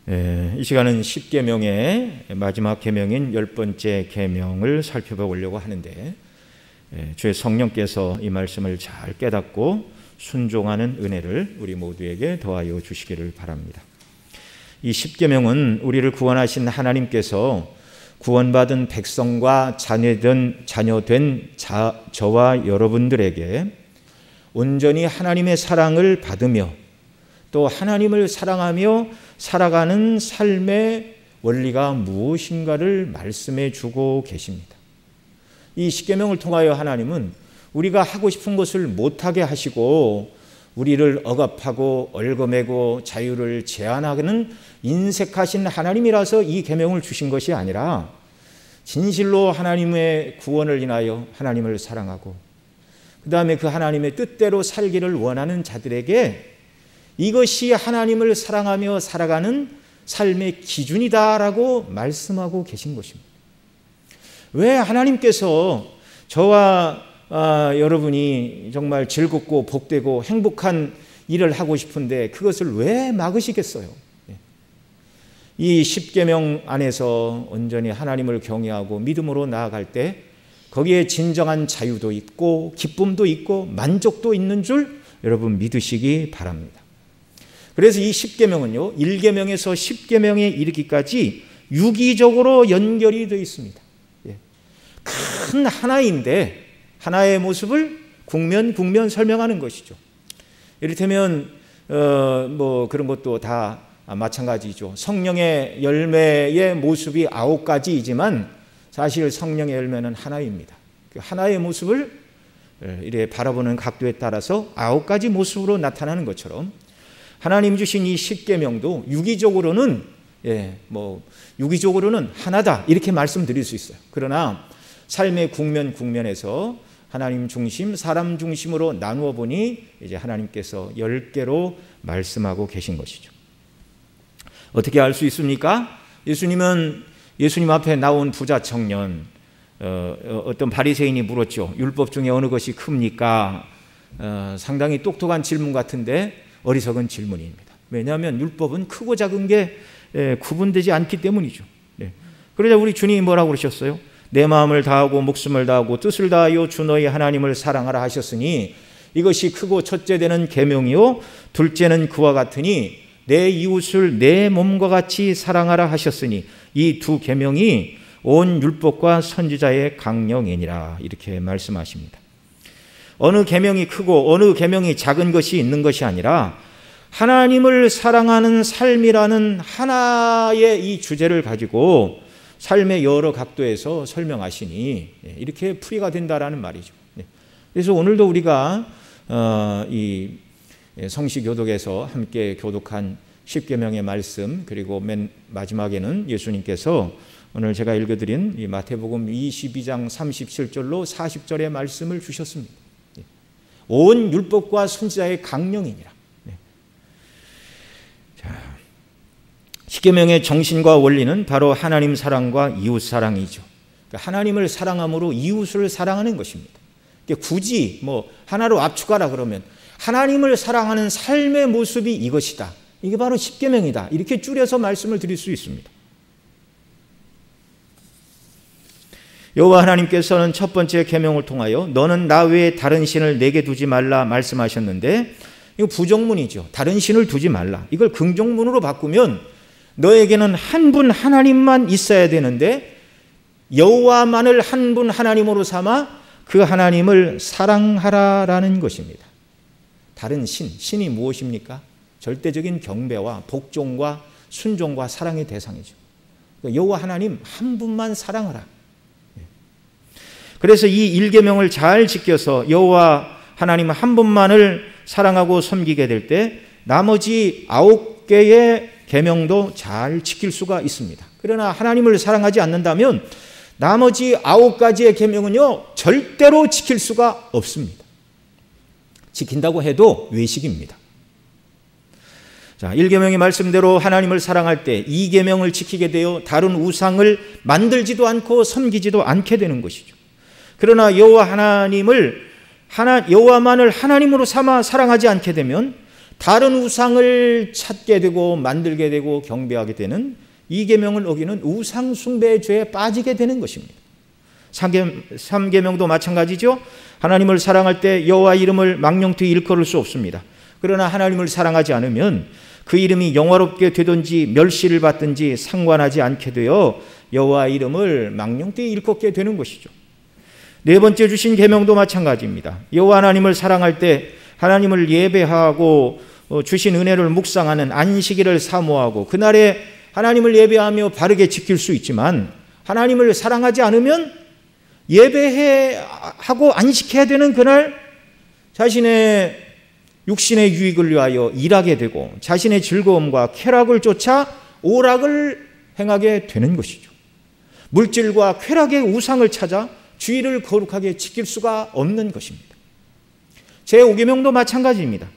이 시간은 10계명의 마지막 계명인 10번째 계명을 살펴보려고 하는데, 주의 성령께서 이 말씀을 잘 깨닫고 순종하는 은혜를 우리 모두에게 더하여 주시기를 바랍니다. 이 10계명은 우리를 구원하신 하나님께서 구원받은 백성과 자녀된 저와 여러분들에게 온전히 하나님의 사랑을 받으며 또 하나님을 사랑하며 살아가는 삶의 원리가 무엇인가를 말씀해 주고 계십니다. 이 십계명을 통하여 하나님은 우리가 하고 싶은 것을 못하게 하시고 우리를 억압하고 얽어매고 자유를 제한하는 인색하신 하나님이라서 이 계명을 주신 것이 아니라 진실로 하나님의 구원을 인하여 하나님을 사랑하고 그 다음에 그 하나님의 뜻대로 살기를 원하는 자들에게 이것이 하나님을 사랑하며 살아가는 삶의 기준이다라고 말씀하고 계신 것입니다. 왜 하나님께서 저와 여러분이 정말 즐겁고 복되고 행복한 일을 하고 싶은데 그것을 왜 막으시겠어요? 이 십계명 안에서 온전히 하나님을 경외하고 믿음으로 나아갈 때 거기에 진정한 자유도 있고 기쁨도 있고 만족도 있는 줄 여러분 믿으시기 바랍니다. 그래서 이 십계명은요, 1계명에서 10계명에 이르기까지 유기적으로 연결이 되어 있습니다. 큰 하나인데 하나의 모습을 국면 설명하는 것이죠. 이를테면 그런 것도 다 마찬가지죠. 성령의 열매의 모습이 9가지이지만 사실 성령의 열매는 하나입니다. 그 하나의 모습을 이렇게 바라보는 각도에 따라서 9가지 모습으로 나타나는 것처럼 하나님 주신 이 십계명도 유기적으로는 하나다 이렇게 말씀드릴 수 있어요. 그러나 삶의 국면에서 하나님 중심, 사람 중심으로 나누어 보니 이제 하나님께서 10개로 말씀하고 계신 것이죠. 어떻게 알 수 있습니까? 예수님 앞에 나온 부자 청년, 어떤 바리새인이 물었죠. 율법 중에 어느 것이 큽니까? 상당히 똑똑한 질문 같은데 어리석은 질문입니다. 왜냐하면 율법은 크고 작은 게 구분되지 않기 때문이죠. 그러자 우리 주님이 뭐라고 그러셨어요? 내 마음을 다하고 목숨을 다하고 뜻을 다하여 주 너희 하나님을 사랑하라 하셨으니 이것이 크고 첫째 되는 계명이요 둘째는 그와 같으니 내 이웃을 내 몸과 같이 사랑하라 하셨으니 이 두 계명이 온 율법과 선지자의 강령이니라 이렇게 말씀하십니다. 어느 계명이 크고 어느 계명이 작은 것이 있는 것이 아니라 하나님을 사랑하는 삶이라는 하나의 이 주제를 가지고 삶의 여러 각도에서 설명하시니 이렇게 풀이가 된다라는 말이죠. 그래서 오늘도 우리가 이 성시교독에서 함께 교독한 십계명의 말씀 그리고 맨 마지막에는 예수님께서 오늘 제가 읽어드린 이 마태복음 22장 37절로 40절의 말씀을 주셨습니다. 온 율법과 선지자의 강령이니라. 십계명의 정신과 원리는 바로 하나님 사랑과 이웃 사랑이죠. 그러니까 하나님을 사랑함으로 이웃을 사랑하는 것입니다. 굳이 하나로 압축하라 그러면 하나님을 사랑하는 삶의 모습이 이것이다. 이게 바로 십계명이다. 이렇게 줄여서 말씀을 드릴 수 있습니다. 여호와 하나님께서는 첫 번째 계명을 통하여 너는 나 외에 다른 신을 내게 두지 말라 말씀하셨는데 이거 부정문이죠. 다른 신을 두지 말라. 이걸 긍정문으로 바꾸면 너에게는 한 분 하나님만 있어야 되는데 여호와만을 한 분 하나님으로 삼아 그 하나님을 사랑하라라는 것입니다. 다른 신이 무엇입니까? 절대적인 경배와 복종과 순종과 사랑의 대상이죠. 여호와 하나님 한 분만 사랑하라. 그래서 이 1계명을 잘 지켜서 여호와 하나님 한 분만을 사랑하고 섬기게 될 때 나머지 9개의 계명도 잘 지킬 수가 있습니다. 그러나 하나님을 사랑하지 않는다면 나머지 9가지의 계명은요 절대로 지킬 수가 없습니다. 지킨다고 해도 외식입니다. 자, 1계명의 말씀대로 하나님을 사랑할 때 2계명을 지키게 되어 다른 우상을 만들지도 않고 섬기지도 않게 되는 것이죠. 그러나 여호와만을 하나님으로 삼아 사랑하지 않게 되면 다른 우상을 찾게 되고 만들게 되고 경배하게 되는 이 계명을 어기는 우상 숭배의 죄에 빠지게 되는 것입니다. 3계명도 마찬가지죠. 하나님을 사랑할 때 여호와 이름을 망령되이 일컬을 수 없습니다. 그러나 하나님을 사랑하지 않으면 그 이름이 영화롭게 되든지 멸시를 받든지 상관하지 않게 되어 여호와 이름을 망령되이 일컫게 되는 것이죠. 네 번째 주신 계명도 마찬가지입니다. 여호와 하나님을 사랑할 때 하나님을 예배하고 주신 은혜를 묵상하는 안식일을 사모하고 그날에 하나님을 예배하며 바르게 지킬 수 있지만 하나님을 사랑하지 않으면 예배하고 안식해야 되는 그날 자신의 육신의 유익을 위하여 일하게 되고 자신의 즐거움과 쾌락을 쫓아 오락을 행하게 되는 것이죠. 물질과 쾌락의 우상을 찾아 주의를 거룩하게 지킬 수가 없는 것입니다. 제5계명도 마찬가지입니다.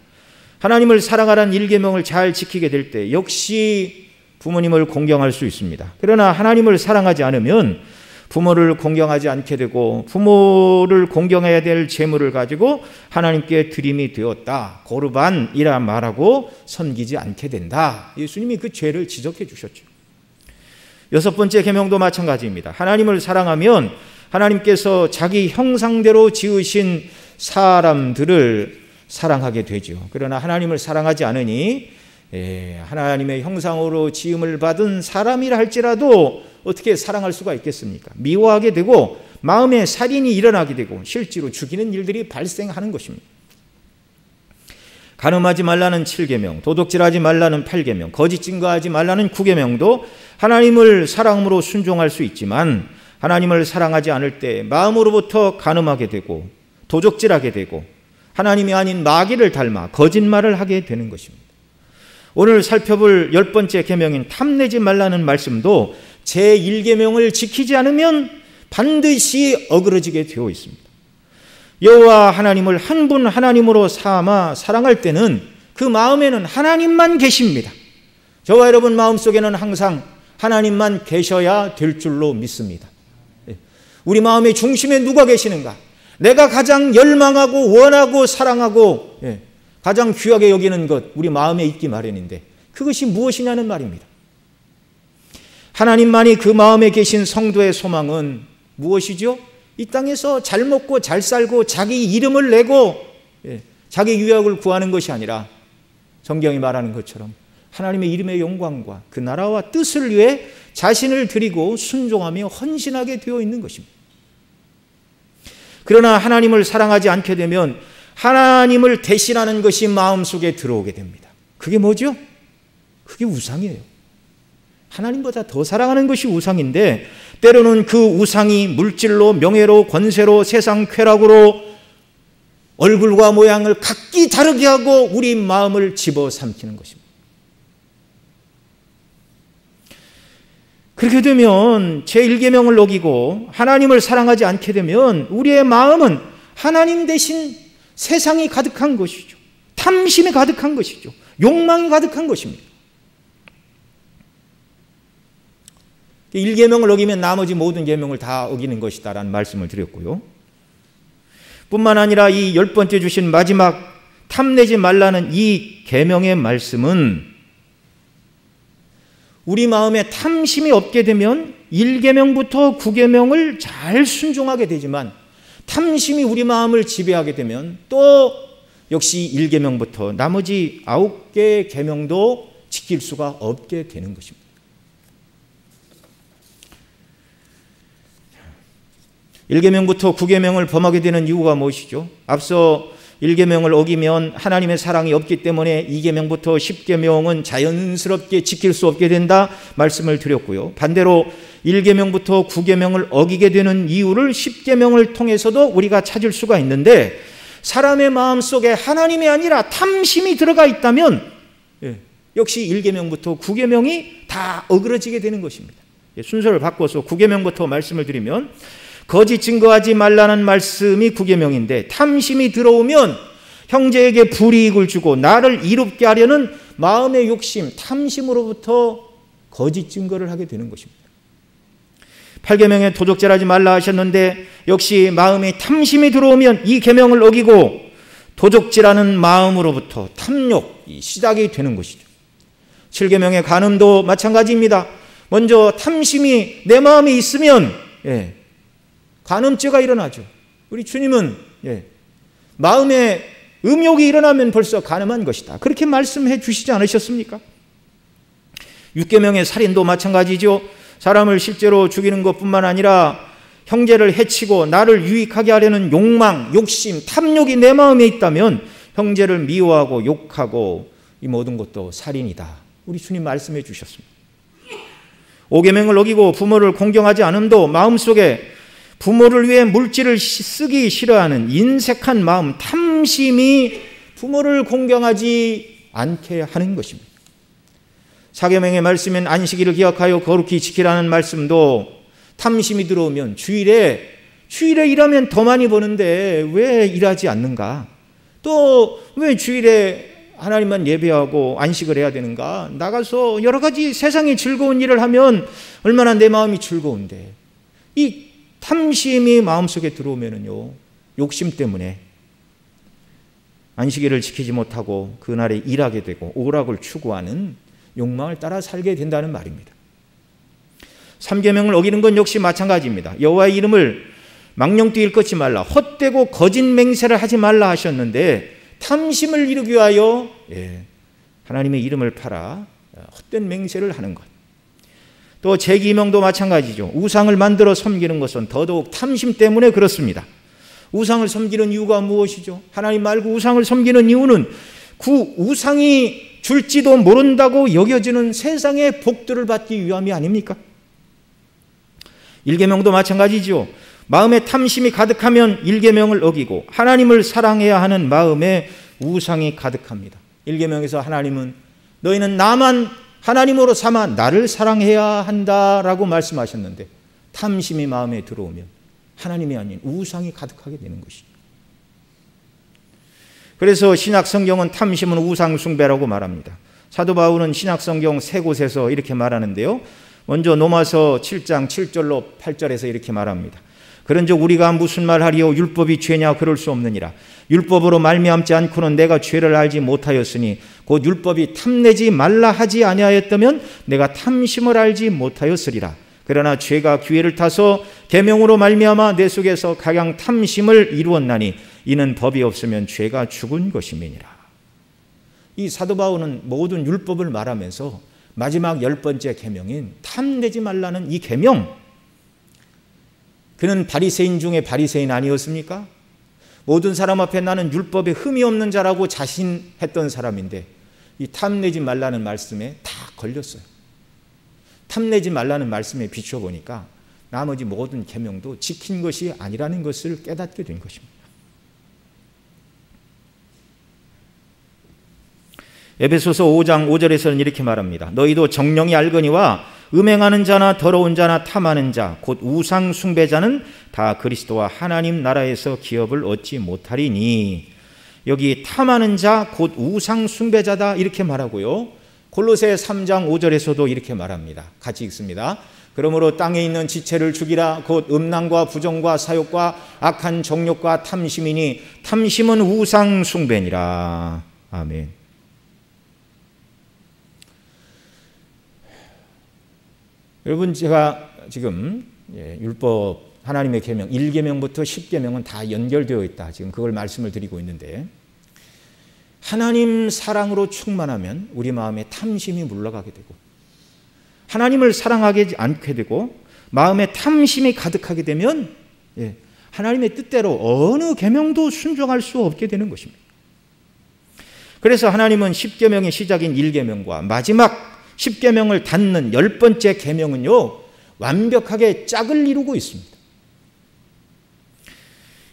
하나님을 사랑하라는 1계명을 잘 지키게 될 때 역시 부모님을 공경할 수 있습니다. 그러나 하나님을 사랑하지 않으면 부모를 공경하지 않게 되고 부모를 공경해야 될 재물을 가지고 하나님께 드림이 되었다. 고르반이라 말하고 섬기지 않게 된다. 예수님이 그 죄를 지적해 주셨죠. 6번째 계명도 마찬가지입니다. 하나님을 사랑하면 하나님께서 자기 형상대로 지으신 사람들을 사랑하게 되죠. 그러나 하나님을 사랑하지 않으니 하나님의 형상으로 지음을 받은 사람이라 할지라도 어떻게 사랑할 수가 있겠습니까? 미워하게 되고 마음에 살인이 일어나게 되고 실제로 죽이는 일들이 발생하는 것입니다. 간음하지 말라는 7계명, 도둑질하지 말라는 8계명, 거짓 증거하지 말라는 9계명도 하나님을 사랑으로 순종할 수 있지만 하나님을 사랑하지 않을 때 마음으로부터 간음하게 되고 도둑질하게 되고 하나님이 아닌 마귀를 닮아 거짓말을 하게 되는 것입니다. 오늘 살펴볼 10번째 계명인 탐내지 말라는 말씀도 제1계명을 지키지 않으면 반드시 어그러지게 되어 있습니다. 여호와 하나님을 한 분 하나님으로 삼아 사랑할 때는 그 마음에는 하나님만 계십니다. 저와 여러분 마음속에는 항상 하나님만 계셔야 될 줄로 믿습니다. 우리 마음의 중심에 누가 계시는가? 내가 가장 열망하고 원하고 사랑하고 가장 귀하게 여기는 것 우리 마음에 있기 마련인데 그것이 무엇이냐는 말입니다. 하나님만이 그 마음에 계신 성도의 소망은 무엇이죠? 이 땅에서 잘 먹고 잘 살고 자기 이름을 내고 자기 유익을 구하는 것이 아니라 성경이 말하는 것처럼 하나님의 이름의 영광과 그 나라와 뜻을 위해 자신을 드리고 순종하며 헌신하게 되어 있는 것입니다. 그러나 하나님을 사랑하지 않게 되면 하나님을 대신하는 것이 마음속에 들어오게 됩니다. 그게 뭐죠? 그게 우상이에요. 하나님보다 더 사랑하는 것이 우상인데 때로는 그 우상이 물질로 명예로 권세로 세상 쾌락으로 얼굴과 모양을 각기 다르게 하고 우리 마음을 집어삼키는 것입니다. 그렇게 되면 제1계명을 어기고 하나님을 사랑하지 않게 되면 우리의 마음은 하나님 대신 세상이 가득한 것이죠. 탐심이 가득한 것이죠. 욕망이 가득한 것입니다. 1계명을 어기면 나머지 모든 계명을 다 어기는 것이다 라는 말씀을 드렸고요. 뿐만 아니라 이 10번째 주신 마지막 탐내지 말라는 이 계명의 말씀은 우리 마음에 탐심이 없게 되면 1계명부터 9계명을 잘 순종하게 되지만 탐심이 우리 마음을 지배하게 되면 또 역시 1계명부터 나머지 9개의 계명도 지킬 수가 없게 되는 것입니다. (1계명부터) (9계명을) 범하게 되는 이유가 무엇이죠? 앞서 1계명을 어기면 하나님의 사랑이 없기 때문에 2계명부터 10계명은 자연스럽게 지킬 수 없게 된다 말씀을 드렸고요. 반대로 1계명부터 9계명을 어기게 되는 이유를 10계명을 통해서도 우리가 찾을 수가 있는데 사람의 마음속에 하나님이 아니라 탐심이 들어가 있다면 역시 1계명부터 9계명이 다 어그러지게 되는 것입니다. 순서를 바꿔서 9계명부터 말씀을 드리면 거짓 증거하지 말라는 말씀이 9계명인데 탐심이 들어오면 형제에게 불이익을 주고 나를 이롭게 하려는 마음의 욕심, 탐심으로부터 거짓 증거를 하게 되는 것입니다. 8계명에 도둑질하지 말라 하셨는데 역시 마음에 탐심이 들어오면 이 계명을 어기고 도적질하는 마음으로부터 탐욕이 시작이 되는 것이죠. 7계명의 간음도 마찬가지입니다. 먼저 탐심이 내 마음에 있으면 간음죄가 일어나죠. 우리 주님은 마음에 음욕이 일어나면 벌써 간음한 것이다, 그렇게 말씀해 주시지 않으셨습니까? 6계명의 살인도 마찬가지죠. 사람을 실제로 죽이는 것뿐만 아니라 형제를 해치고 나를 유익하게 하려는 욕망, 욕심, 탐욕이 내 마음에 있다면 형제를 미워하고 욕하고 이 모든 것도 살인이다, 우리 주님 말씀해 주셨습니다. 5계명을 어기고 부모를 공경하지 않음도 마음속에 부모를 위해 물질을 쓰기 싫어하는 인색한 마음, 탐심이 부모를 공경하지 않게 하는 것입니다. 4계명의 말씀인 안식일을 기억하여 거룩히 지키라는 말씀도 탐심이 들어오면 주일에 일하면 더 많이 버는데 왜 일하지 않는가? 또 왜 주일에 하나님만 예배하고 안식을 해야 되는가? 나가서 여러 가지 세상의 즐거운 일을 하면 얼마나 내 마음이 즐거운데. 이 탐심이 마음속에 들어오면은요, 욕심 때문에 안식일을 지키지 못하고 그날에 일하게 되고 오락을 추구하는 욕망을 따라 살게 된다는 말입니다. 3계명을 어기는 건 역시 마찬가지입니다. 여호와의 이름을 망령되이 일컫지 말라, 헛되고 거짓 맹세를 하지 말라 하셨는데 탐심을 이루기 위하여 하나님의 이름을 팔아 헛된 맹세를 하는 것. 또 제기명도 마찬가지죠. 우상을 만들어 섬기는 것은 더더욱 탐심 때문에 그렇습니다. 우상을 섬기는 이유가 무엇이죠? 하나님 말고 우상을 섬기는 이유는 그 우상이 줄지도 모른다고 여겨지는 세상의 복들을 받기 위함이 아닙니까? 1계명도 마찬가지죠. 마음에 탐심이 가득하면 1계명을 어기고 하나님을 사랑해야 하는 마음에 우상이 가득합니다. 1계명에서 하나님은 너희는 나만 하나님으로 삼아 나를 사랑해야 한다라고 말씀하셨는데 탐심이 마음에 들어오면 하나님이 아닌 우상이 가득하게 되는 것이죠. 그래서 신약 성경은 탐심은 우상 숭배라고 말합니다. 사도 바울은 신약 성경 세 곳에서 이렇게 말하는데요. 먼저 로마서 7장 7절로 8절에서 이렇게 말합니다. 그런즉 우리가 무슨 말하리요? 율법이 죄냐? 그럴 수 없느니라. 율법으로 말미암지 않고는 내가 죄를 알지 못하였으니 곧 율법이 탐내지 말라 하지 아니하였다면 내가 탐심을 알지 못하였으리라. 그러나 죄가 기회를 타서 계명으로 말미암아 내 속에서 각양 탐심을 이루었나니 이는 법이 없으면 죄가 죽은 것임이니라. 이 사도 바울은 모든 율법을 말하면서 마지막 10번째 계명인 탐내지 말라는 이 계명, 그는 바리새인 중에 바리새인 아니었습니까? 모든 사람 앞에 나는 율법에 흠이 없는 자라고 자신했던 사람인데 이 탐내지 말라는 말씀에 다 걸렸어요. 탐내지 말라는 말씀에 비춰보니까 나머지 모든 계명도 지킨 것이 아니라는 것을 깨닫게 된 것입니다. 에베소서 5장 5절에서는 이렇게 말합니다. 너희도 정령이 알거니와 음행하는 자나 더러운 자나 탐하는 자 곧 우상 숭배자는 다 그리스도와 하나님 나라에서 기업을 얻지 못하리니. 여기 탐하는 자 곧 우상 숭배자다 이렇게 말하고요. 골로새 3장 5절에서도 이렇게 말합니다. 같이 읽습니다. 그러므로 땅에 있는 지체를 죽이라. 곧 음란과 부정과 사욕과 악한 정욕과 탐심이니 탐심은 우상 숭배니라. 아멘. 여러분, 제가 지금 율법 하나님의 계명 1계명부터 10계명은 다 연결되어 있다, 지금 그걸 말씀을 드리고 있는데, 하나님 사랑으로 충만하면 우리 마음에 탐심이 물러가게 되고, 하나님을 사랑하지 않게 되고 마음에 탐심이 가득하게 되면 하나님의 뜻대로 어느 계명도 순종할 수 없게 되는 것입니다. 그래서 하나님은 10계명의 시작인 1계명과 마지막 10계명을 닫는 10번째 계명은요, 완벽하게 짝을 이루고 있습니다.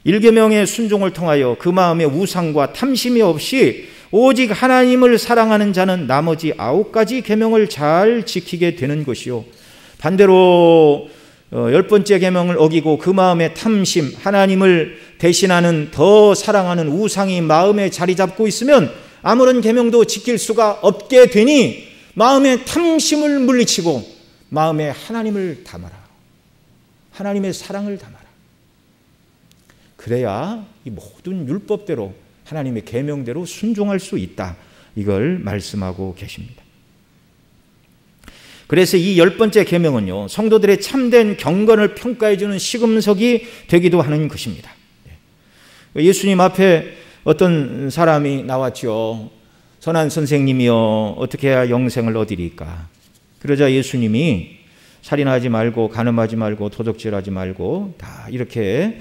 1계명의 순종을 통하여 그 마음에 우상과 탐심이 없이 오직 하나님을 사랑하는 자는 나머지 9가지 계명을 잘 지키게 되는 것이요, 반대로 10번째 계명을 어기고 그 마음에 탐심, 하나님을 대신하는 더 사랑하는 우상이 마음에 자리 잡고 있으면 아무런 계명도 지킬 수가 없게 되니 마음에 탐심을 물리치고 마음에 하나님을 담아라. 하나님의 사랑을 담아라. 그래야 이 모든 율법대로 하나님의 계명대로 순종할 수 있다. 이걸 말씀하고 계십니다. 그래서 이 10번째 계명은요, 성도들의 참된 경건을 평가해 주는 시금석이 되기도 하는 것입니다. 예수님 앞에 어떤 사람이 나왔죠. 선한 선생님이여, 어떻게 해야 영생을 얻으리까? 그러자 예수님이 살인하지 말고, 간음하지 말고, 도적질하지 말고, 다 이렇게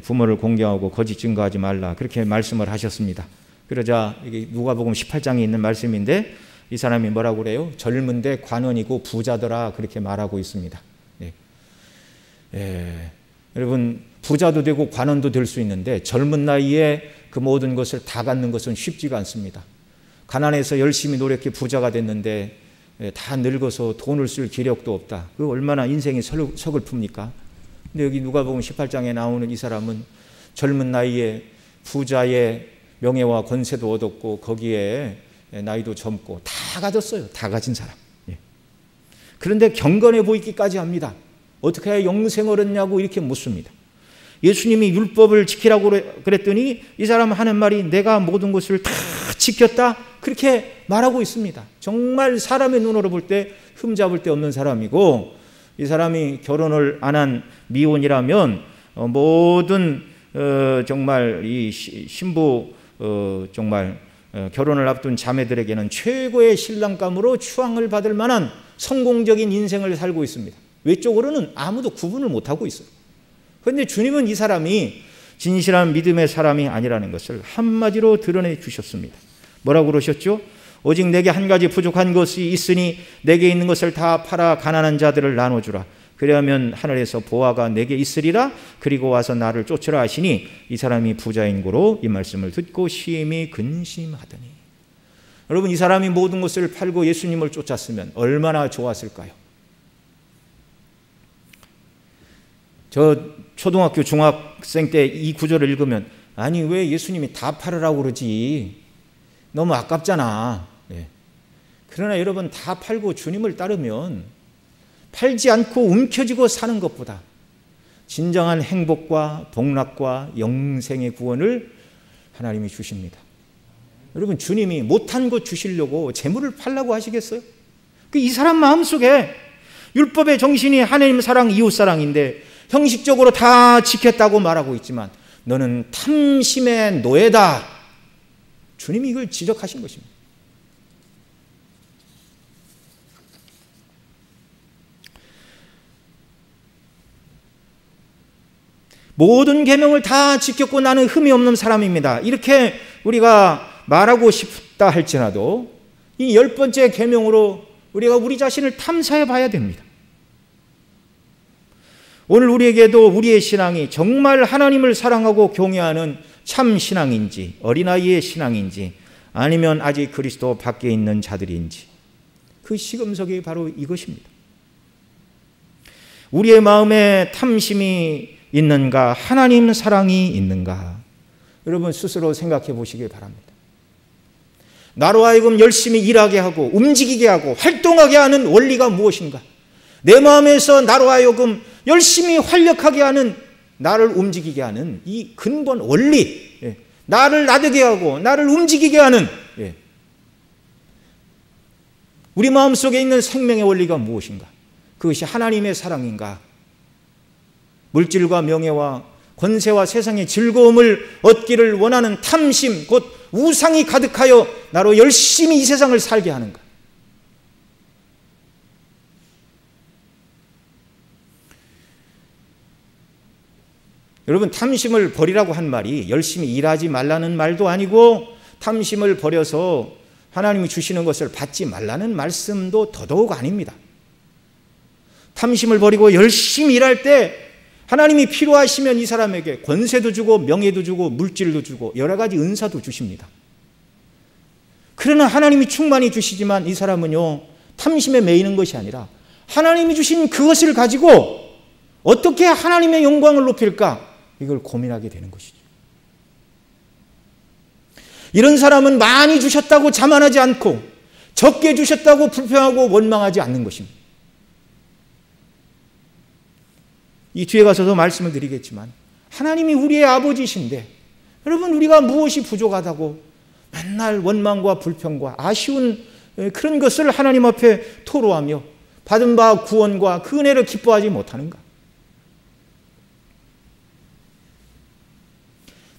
부모를 공경하고 거짓 증거하지 말라, 그렇게 말씀을 하셨습니다. 그러자 이게 누가복음 18장에 있는 말씀인데, 이 사람이 뭐라고 그래요? 젊은데 관원이고 부자더라, 그렇게 말하고 있습니다. 여러분, 부자도 되고 관원도 될 수 있는데 젊은 나이에 그 모든 것을 다 갖는 것은 쉽지가 않습니다. 가난해서 열심히 노력해 부자가 됐는데 다 늙어서 돈을 쓸 기력도 없다. 그 얼마나 인생이 서글픕니까? 근데 여기 누가복음 18장에 나오는 이 사람은 젊은 나이에 부자의 명예와 권세도 얻었고 거기에 나이도 젊고 다 가졌어요. 다 가진 사람. 그런데 경건해 보이기까지 합니다. 어떻게 해야 영생을 얻냐고 이렇게 묻습니다. 예수님이 율법을 지키라고 그랬더니 이 사람 하는 말이 내가 모든 것을 다 지켰다, 그렇게 말하고 있습니다. 정말 사람의 눈으로 볼 때 흠잡을 데 없는 사람이고, 이 사람이 결혼을 안 한 미혼이라면 모든 정말 이 신부 정말 결혼을 앞둔 자매들에게는 최고의 신랑감으로 추앙을 받을 만한 성공적인 인생을 살고 있습니다. 외적으로는 아무도 구분을 못하고 있어요. 그런데 주님은 이 사람이 진실한 믿음의 사람이 아니라는 것을 한마디로 드러내 주셨습니다. 뭐라고 그러셨죠? 오직 내게 한 가지 부족한 것이 있으니 내게 있는 것을 다 팔아 가난한 자들을 나눠주라. 그리하면 하늘에서 보화가 내게 있으리라. 그리고 와서 나를 쫓으라 하시니 이 사람이 부자인 고로 이 말씀을 듣고 심히 근심하더니. 여러분, 이 사람이 모든 것을 팔고 예수님을 쫓았으면 얼마나 좋았을까요? 저 초등학교 중학생 때 이 구절을 읽으면 아니 왜 예수님이 다 팔으라고 그러지? 너무 아깝잖아. 그러나 여러분, 다 팔고 주님을 따르면 팔지 않고 움켜쥐고 사는 것보다 진정한 행복과 복락과 영생의 구원을 하나님이 주십니다. 여러분, 주님이 못한 것 주시려고 재물을 팔라고 하시겠어요? 이 사람 마음속에 율법의 정신이 하나님 사랑, 이웃 사랑인데 형식적으로 다 지켰다고 말하고 있지만 너는 탐심의 노예다. 주님이 이걸 지적하신 것입니다. 모든 계명을 다 지켰고 나는 흠이 없는 사람입니다. 이렇게 우리가 말하고 싶다 할지라도 이 10번째 계명으로 우리가 우리 자신을 탐사해 봐야 됩니다. 오늘 우리에게도 우리의 신앙이 정말 하나님을 사랑하고 경외하는 참 신앙인지, 어린아이의 신앙인지, 아니면 아직 그리스도 밖에 있는 자들인지, 그 시금석이 바로 이것입니다. 우리의 마음에 탐심이 있는가, 하나님 사랑이 있는가, 여러분 스스로 생각해 보시길 바랍니다. 나로 하여금 열심히 일하게 하고 움직이게 하고 활동하게 하는 원리가 무엇인가? 내 마음에서 나로 하여금 열심히 활력하게 하는, 나를 움직이게 하는 이 근본 원리, 나를 나대게 하고 나를 움직이게 하는 우리 마음속에 있는 생명의 원리가 무엇인가? 그것이 하나님의 사랑인가? 물질과 명예와 권세와 세상의 즐거움을 얻기를 원하는 탐심, 곧 우상이 가득하여 나로 열심히 이 세상을 살게 하는가? 여러분, 탐심을 버리라고 한 말이 열심히 일하지 말라는 말도 아니고, 탐심을 버려서 하나님이 주시는 것을 받지 말라는 말씀도 더더욱 아닙니다. 탐심을 버리고 열심히 일할 때 하나님이 필요하시면 이 사람에게 권세도 주고 명예도 주고 물질도 주고 여러 가지 은사도 주십니다. 그러나 하나님이 충만히 주시지만 이 사람은요, 탐심에 매이는 것이 아니라 하나님이 주신 그것을 가지고 어떻게 하나님의 영광을 높일까, 이걸 고민하게 되는 것이죠. 이런 사람은 많이 주셨다고 자만하지 않고 적게 주셨다고 불평하고 원망하지 않는 것입니다. 이 뒤에 가서도 말씀을 드리겠지만 하나님이 우리의 아버지이신데 여러분, 우리가 무엇이 부족하다고 맨날 원망과 불평과 아쉬운 그런 것을 하나님 앞에 토로하며 받은 바 구원과 그 은혜를 기뻐하지 못하는가?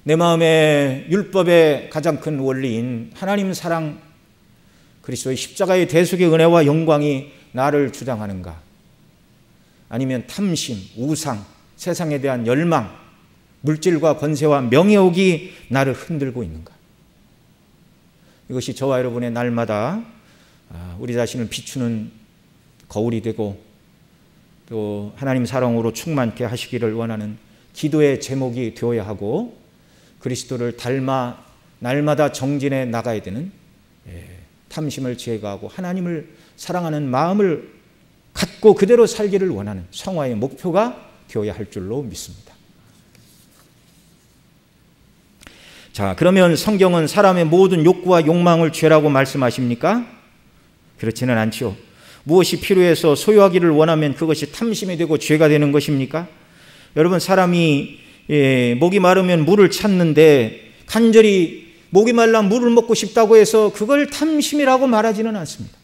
내 마음에 율법의 가장 큰 원리인 하나님 사랑, 그리스도의 십자가의 대속의 은혜와 영광이 나를 주장하는가? 아니면 탐심, 우상, 세상에 대한 열망, 물질과 권세와 명예욕이 나를 흔들고 있는가? 이것이 저와 여러분의 날마다 우리 자신을 비추는 거울이 되고 또 하나님 사랑으로 충만케 하시기를 원하는 기도의 제목이 되어야 하고, 그리스도를 닮아 날마다 정진해 나가야 되는 탐심을 제거하고 하나님을 사랑하는 마음을 갖고 그대로 살기를 원하는 성화의 목표가 되어야 할 줄로 믿습니다. 자, 그러면 성경은 사람의 모든 욕구와 욕망을 죄라고 말씀하십니까? 그렇지는 않지요. 무엇이 필요해서 소유하기를 원하면 그것이 탐심이 되고 죄가 되는 것입니까? 여러분, 사람이 목이 마르면 물을 찾는데 간절히 목이 말라 물을 먹고 싶다고 해서 그걸 탐심이라고 말하지는 않습니다.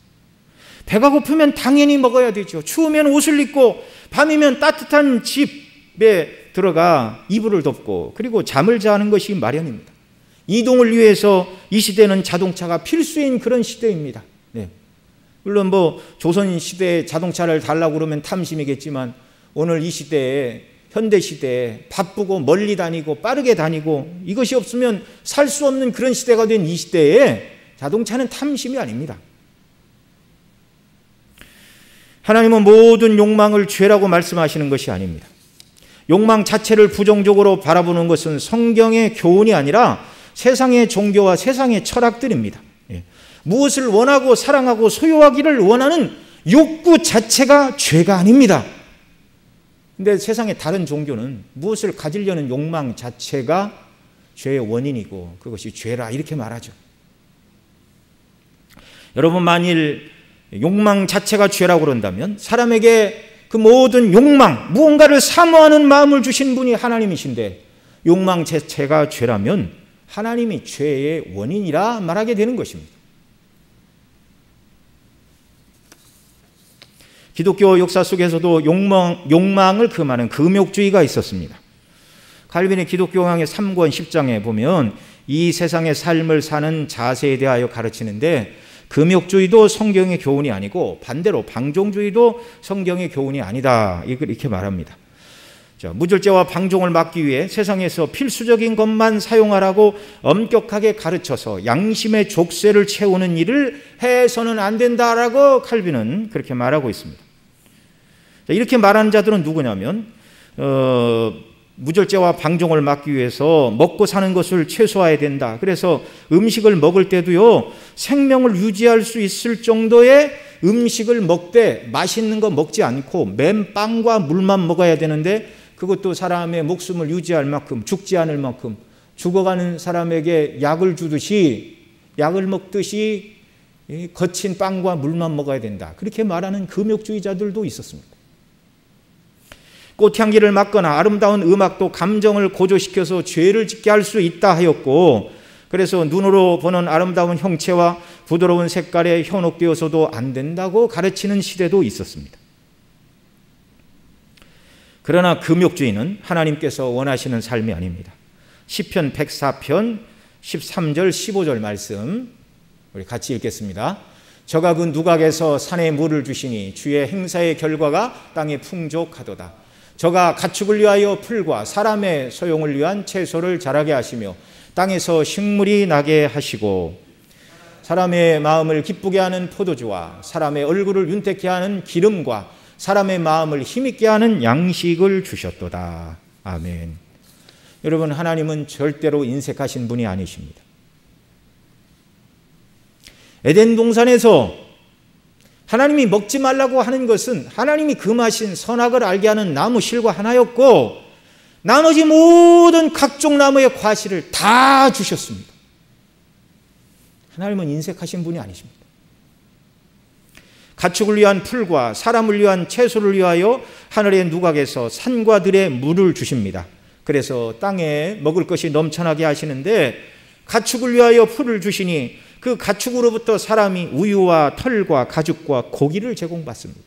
배가 고프면 당연히 먹어야 되죠. 추우면 옷을 입고 밤이면 따뜻한 집에 들어가 이불을 덮고 그리고 잠을 자는 것이 마련입니다. 이동을 위해서 이 시대는 자동차가 필수인 그런 시대입니다. 네. 물론 조선시대에 자동차를 달라고 그러면 탐심이겠지만 오늘 이 시대에 현대 시대에 바쁘고 멀리 다니고 빠르게 다니고 이것이 없으면 살 수 없는 그런 시대가 된 이 시대에 자동차는 탐심이 아닙니다. 하나님은 모든 욕망을 죄라고 말씀하시는 것이 아닙니다. 욕망 자체를 부정적으로 바라보는 것은 성경의 교훈이 아니라 세상의 종교와 세상의 철학들입니다. 무엇을 원하고 사랑하고 소유하기를 원하는 욕구 자체가 죄가 아닙니다. 근데 세상의 다른 종교는 무엇을 가지려는 욕망 자체가 죄의 원인이고 그것이 죄라 이렇게 말하죠. 여러분, 만일 욕망 자체가 죄라고 그런다면 사람에게 그 모든 욕망, 무언가를 사모하는 마음을 주신 분이 하나님이신데 욕망 자체가 죄라면 하나님이 죄의 원인이라 말하게 되는 것입니다. 기독교 역사 속에서도 욕망을 금하는 금욕주의가 있었습니다. 칼빈의 기독교강의 3권 10장에 보면 이 세상의 삶을 사는 자세에 대하여 가르치는데 금욕주의도 성경의 교훈이 아니고 반대로 방종주의도 성경의 교훈이 아니다 이렇게 말합니다. 자, 무절제와 방종을 막기 위해 세상에서 필수적인 것만 사용하라고 엄격하게 가르쳐서 양심의 족쇄를 채우는 일을 해서는 안 된다라고 칼빈은 그렇게 말하고 있습니다. 자, 이렇게 말하는 자들은 누구냐면 무절제와 방종을 막기 위해서 먹고 사는 것을 최소화해야 된다. 그래서 음식을 먹을 때도요, 생명을 유지할 수 있을 정도의 음식을 먹되 맛있는 거 먹지 않고 맨 빵과 물만 먹어야 되는데 그것도 사람의 목숨을 유지할 만큼, 죽지 않을 만큼 죽어가는 사람에게 약을 주듯이 약을 먹듯이 거친 빵과 물만 먹어야 된다. 그렇게 말하는 금욕주의자들도 있었습니다. 꽃향기를 맡거나 아름다운 음악도 감정을 고조시켜서 죄를 짓게 할 수 있다 하였고, 그래서 눈으로 보는 아름다운 형체와 부드러운 색깔에 현혹되어서도 안 된다고 가르치는 시대도 있었습니다. 그러나 금욕주의는 하나님께서 원하시는 삶이 아닙니다. 시편 104편 13절 15절 말씀 우리 같이 읽겠습니다. 저가 그 누각에서 산에 물을 주시니 주의 행사의 결과가 땅에 풍족하도다. 저가 가축을 위하여 풀과 사람의 소용을 위한 채소를 자라게 하시며 땅에서 식물이 나게 하시고 사람의 마음을 기쁘게 하는 포도주와 사람의 얼굴을 윤택케 하는 기름과 사람의 마음을 힘있게 하는 양식을 주셨도다. 아멘. 여러분, 하나님은 절대로 인색하신 분이 아니십니다. 에덴 동산에서 하나님이 먹지 말라고 하는 것은 하나님이 금하신 선악을 알게 하는 나무 실과 하나였고 나머지 모든 각종 나무의 과실을 다 주셨습니다. 하나님은 인색하신 분이 아니십니다. 가축을 위한 풀과 사람을 위한 채소를 위하여 하늘의 누각에서 산과 들에 물을 주십니다. 그래서 땅에 먹을 것이 넘쳐나게 하시는데 가축을 위하여 풀을 주시니 그 가축으로부터 사람이 우유와 털과 가죽과 고기를 제공받습니다.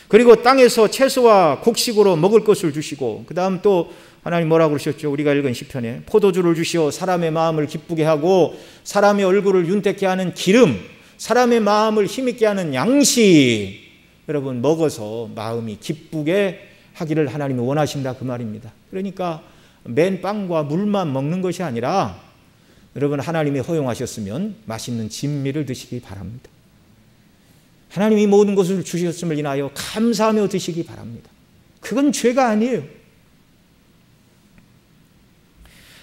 그리고 땅에서 채소와 곡식으로 먹을 것을 주시고, 그 다음 또 하나님 뭐라고 그러셨죠? 우리가 읽은 시편에 포도주를 주시어 사람의 마음을 기쁘게 하고 사람의 얼굴을 윤택케 하는 기름, 사람의 마음을 힘있게 하는 양식, 여러분 먹어서 마음이 기쁘게 하기를 하나님이 원하신다 그 말입니다. 그러니까 맨 빵과 물만 먹는 것이 아니라 여러분 하나님이 허용하셨으면 맛있는 진미를 드시기 바랍니다. 하나님이 모든 것을 주셨음을 인하여 감사하며 드시기 바랍니다. 그건 죄가 아니에요.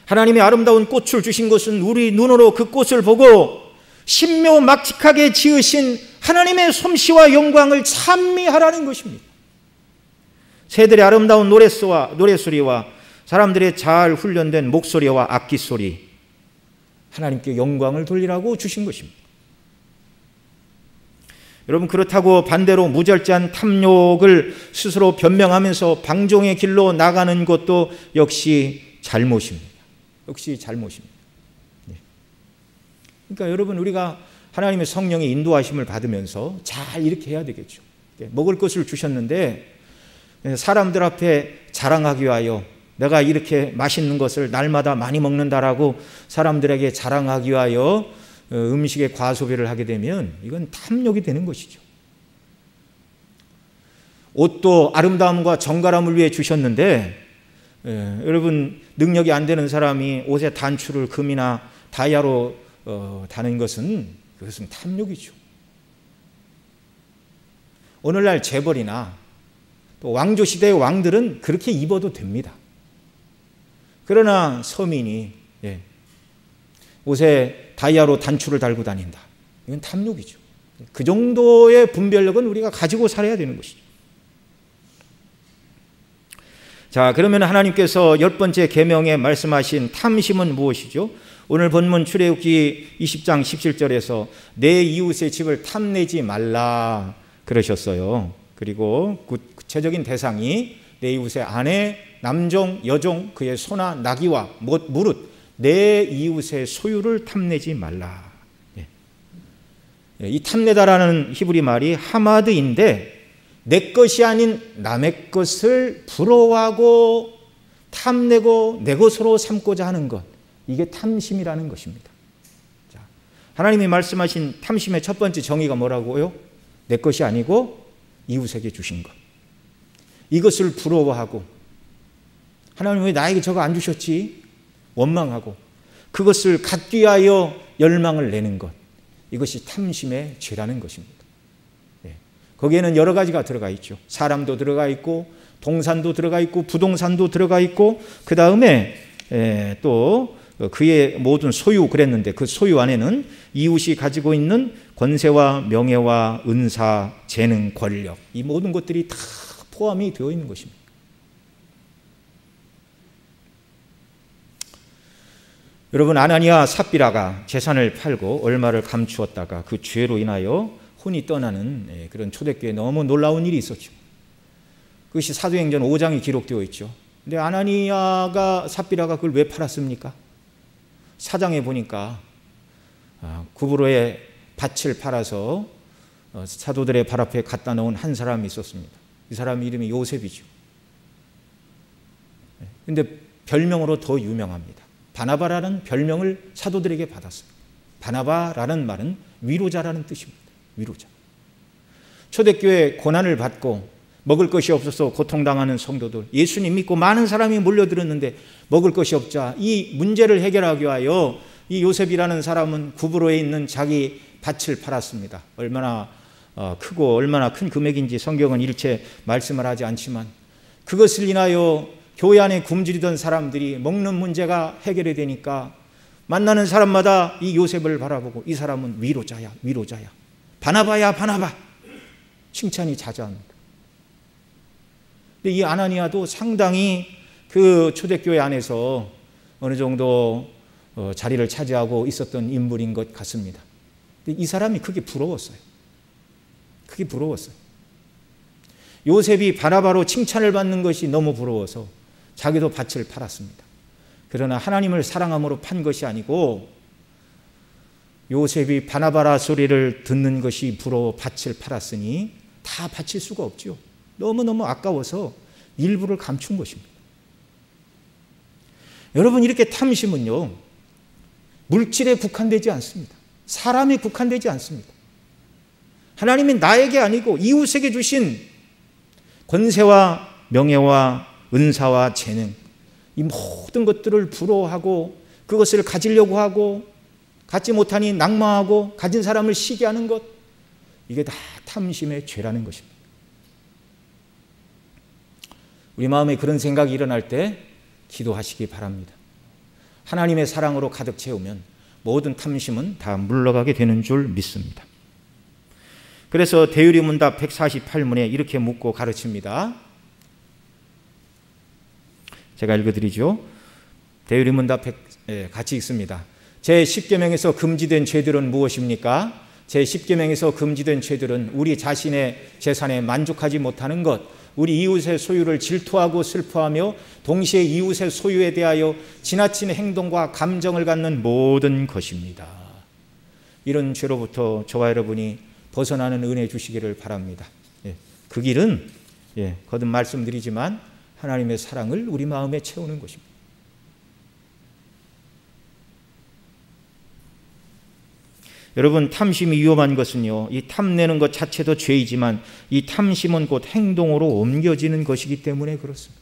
하나님이 아름다운 꽃을 주신 것은 우리 눈으로 그 꽃을 보고 신묘막직하게 지으신 하나님의 솜씨와 영광을 찬미하라는 것입니다. 새들의 아름다운 노래소리와 사람들의 잘 훈련된 목소리와 악기소리, 하나님께 영광을 돌리라고 주신 것입니다. 여러분, 그렇다고 반대로 무절제한 탐욕을 스스로 변명하면서 방종의 길로 나가는 것도 역시 잘못입니다. 역시 잘못입니다. 그러니까 여러분, 우리가 하나님의 성령의 인도하심을 받으면서 잘 이렇게 해야 되겠죠. 먹을 것을 주셨는데 사람들 앞에 자랑하기 위하여 내가 이렇게 맛있는 것을 날마다 많이 먹는다라고 사람들에게 자랑하기 위하여 음식의 과소비를 하게 되면 이건 탐욕이 되는 것이죠. 옷도 아름다움과 정갈함을 위해 주셨는데 여러분, 능력이 안 되는 사람이 옷의 단추를 금이나 다이아로 다는 것은 그것은 탐욕이죠. 오늘날 재벌이나 또 왕조시대의 왕들은 그렇게 입어도 됩니다. 그러나 서민이 옷에 다이아로 단추를 달고 다닌다, 이건 탐욕이죠. 그 정도의 분별력은 우리가 가지고 살아야 되는 것이죠. 자, 그러면 하나님께서 10번째 계명에 말씀하신 탐심은 무엇이죠? 오늘 본문 출애굽기 20장 17절에서 내 이웃의 집을 탐내지 말라 그러셨어요. 그리고 구체적인 대상이 내 이웃의 아내, 남종, 여종, 그의 소나 나귀와 무릇 내 이웃의 소유를 탐내지 말라. 이 탐내다라는 히브리 말이 하마드인데 내 것이 아닌 남의 것을 부러워하고 탐내고 내 것으로 삼고자 하는 것, 이게 탐심이라는 것입니다. 자, 하나님이 말씀하신 탐심의 첫 번째 정의가 뭐라고요? 내 것이 아니고 이웃에게 주신 것. 이것을 부러워하고 하나님 왜 나에게 저거 안 주셨지? 원망하고 그것을 갖기 위하여 열망을 내는 것, 이것이 탐심의 죄라는 것입니다. 거기에는 여러 가지가 들어가 있죠. 사람도 들어가 있고 동산도 들어가 있고 부동산도 들어가 있고 그 다음에 또 그의 모든 소유 그랬는데 그 소유 안에는 이웃이 가지고 있는 권세와 명예와 은사, 재능, 권력, 이 모든 것들이 다 포함이 되어 있는 것입니다. 여러분, 아나니아 삽비라가 재산을 팔고 얼마를 감추었다가 그 죄로 인하여 혼이 떠나는 그런 초대교회에 너무 놀라운 일이 있었죠. 그것이 사도행전 5장에 기록되어 있죠. 근데 아나니아가 삽비라가 그걸 왜 팔았습니까? 4장에 보니까 구브로에 밭을 팔아서 사도들의 발 앞에 갖다 놓은 한 사람이 있었습니다. 이 사람 이름이 요셉이죠. 근데 별명으로 더 유명합니다. 바나바라는 별명을 사도들에게 받았어요. 바나바라는 말은 위로자라는 뜻입니다. 위로자. 초대교회 고난을 받고 먹을 것이 없어서 고통당하는 성도들, 예수님 믿고 많은 사람이 몰려들었는데 먹을 것이 없자 이 문제를 해결하기 위하여 이 요셉이라는 사람은 구브로에 있는 자기 밭을 팔았습니다. 얼마나 크고 얼마나 큰 금액인지 성경은 일체 말씀을 하지 않지만 그것을 인하여 교회 안에 굶주리던 사람들이 먹는 문제가 해결이 되니까 만나는 사람마다 이 요셉을 바라보고 이 사람은 위로자야, 위로자야, 바나바야, 바나바, 칭찬이 자자합니다. 근데 이 아나니아도 상당히 그 초대교회 안에서 어느 정도 자리를 차지하고 있었던 인물인 것 같습니다. 근데 이 사람이 그게 부러웠어요. 그게 부러웠어요. 요셉이 바나바로 칭찬을 받는 것이 너무 부러워서 자기도 밭을 팔았습니다. 그러나 하나님을 사랑함으로 판 것이 아니고 요셉이 바나바라 소리를 듣는 것이 부러워 밭을 팔았으니 다 바칠 수가 없죠. 너무너무 아까워서 일부를 감춘 것입니다. 여러분, 이렇게 탐심은요, 물질에 국한되지 않습니다. 사람에 국한되지 않습니다. 하나님이 나에게 아니고 이웃에게 주신 권세와 명예와 은사와 재능, 이 모든 것들을 부러워하고 그것을 가지려고 하고 갖지 못하니 낙망하고 가진 사람을 시기하는 것, 이게 다 탐심의 죄라는 것입니다. 우리 마음에 그런 생각이 일어날 때 기도하시기 바랍니다. 하나님의 사랑으로 가득 채우면 모든 탐심은 다 물러가게 되는 줄 믿습니다. 그래서 대유리문답 148문에 이렇게 묻고 가르칩니다. 제가 읽어드리죠. 대유리문답 같이 읽습니다. 제10계명에서 금지된 죄들은 무엇입니까? 제10계명에서 금지된 죄들은 우리 자신의 재산에 만족하지 못하는 것, 우리 이웃의 소유를 질투하고 슬퍼하며 동시에 이웃의 소유에 대하여 지나친 행동과 감정을 갖는 모든 것입니다. 이런 죄로부터 저와 여러분이 벗어나는 은혜 주시기를 바랍니다. 그 길은 거듭 말씀드리지만 하나님의 사랑을 우리 마음에 채우는 것입니다. 여러분, 탐심이 위험한 것은요, 이 탐내는 것 자체도 죄이지만 이 탐심은 곧 행동으로 옮겨지는 것이기 때문에 그렇습니다.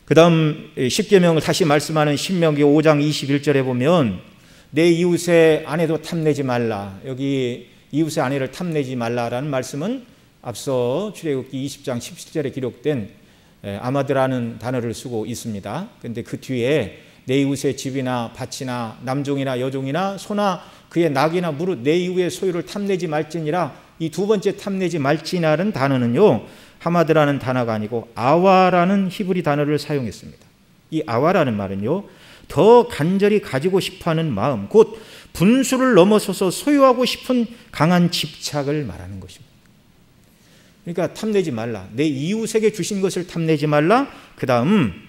그 다음 10계명을 다시 말씀하는 신명기 5장 21절에 보면 내 이웃의 아내도 탐내지 말라. 여기 이웃의 아내를 탐내지 말라라는 말씀은 앞서 출애굽기 20장 17절에 기록된 아마드라는 단어를 쓰고 있습니다. 그런데 그 뒤에 내 이웃의 집이나 밭이나 남종이나 여종이나 소나 그의 낙이나 무릇 내 이웃의 소유를 탐내지 말지니라. 이 두 번째 탐내지 말지니라는 단어는요, 하마드라는 단어가 아니고 아와라는 히브리 단어를 사용했습니다. 이 아와라는 말은요, 더 간절히 가지고 싶어하는 마음, 곧 분수를 넘어서서 소유하고 싶은 강한 집착을 말하는 것입니다. 그러니까 탐내지 말라. 내 이웃에게 주신 것을 탐내지 말라. 그 다음